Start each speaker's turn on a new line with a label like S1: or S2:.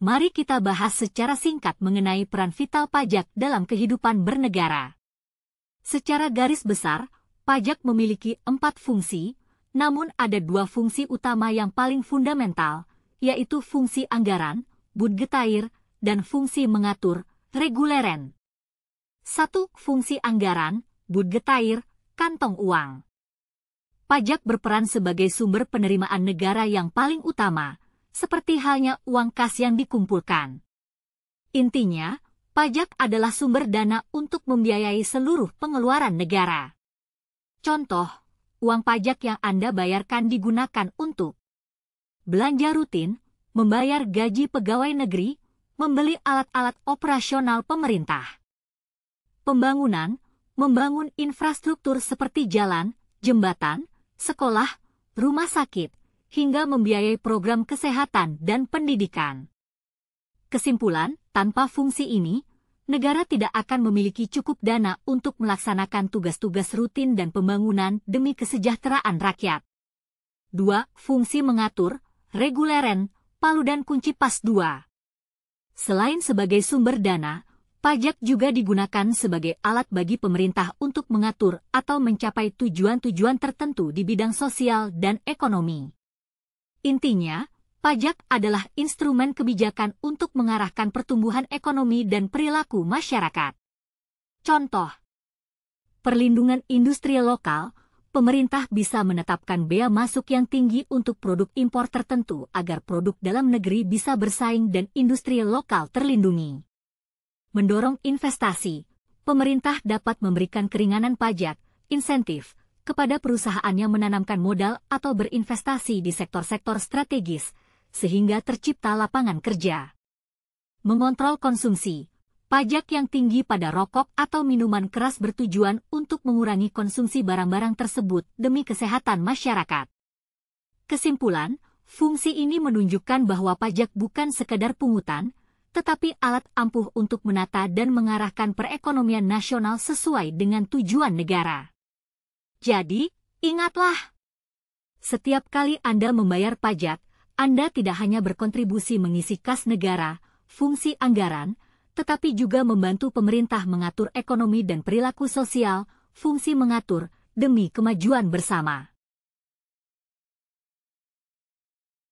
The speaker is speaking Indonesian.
S1: Mari kita bahas secara singkat mengenai peran vital pajak dalam kehidupan bernegara. Secara garis besar, pajak memiliki 4 fungsi, namun ada 2 fungsi utama yang paling fundamental, yaitu fungsi anggaran, budgetair, dan fungsi mengatur, reguleren. 1. Fungsi anggaran, budgetair, kantong uang. Pajak berperan sebagai sumber penerimaan negara yang paling utama, seperti halnya uang kas yang dikumpulkan. Intinya, pajak adalah sumber dana untuk membiayai seluruh pengeluaran negara. Contoh, uang pajak yang Anda bayarkan digunakan untuk belanja rutin, membayar gaji pegawai negeri, membeli alat-alat operasional pemerintah. Pembangunan, membangun infrastruktur seperti jalan, jembatan, sekolah, rumah sakit, hingga membiayai program kesehatan dan pendidikan. Kesimpulan, tanpa fungsi ini, negara tidak akan memiliki cukup dana untuk melaksanakan tugas-tugas rutin dan pembangunan demi kesejahteraan rakyat. 2. Fungsi mengatur, reguleren, palu dan kunci pas 2. Selain sebagai sumber dana, pajak juga digunakan sebagai alat bagi pemerintah untuk mengatur atau mencapai tujuan-tujuan tertentu di bidang sosial dan ekonomi. Intinya, pajak adalah instrumen kebijakan untuk mengarahkan pertumbuhan ekonomi dan perilaku masyarakat. Contoh, perlindungan industri lokal, pemerintah bisa menetapkan bea masuk yang tinggi untuk produk impor tertentu agar produk dalam negeri bisa bersaing dan industri lokal terlindungi. Mendorong investasi, pemerintah dapat memberikan keringanan pajak, insentif, kepada perusahaan yang menanamkan modal atau berinvestasi di sektor-sektor strategis, sehingga tercipta lapangan kerja. Mengontrol konsumsi, pajak yang tinggi pada rokok atau minuman keras bertujuan untuk mengurangi konsumsi barang-barang tersebut demi kesehatan masyarakat. Kesimpulan, fungsi ini menunjukkan bahwa pajak bukan sekadar pungutan, tetapi alat ampuh untuk menata dan mengarahkan perekonomian nasional sesuai dengan tujuan negara. Jadi, ingatlah, setiap kali Anda membayar pajak, Anda tidak hanya berkontribusi mengisi kas negara, fungsi anggaran, tetapi juga membantu pemerintah mengatur ekonomi dan perilaku sosial, fungsi mengatur, demi kemajuan bersama.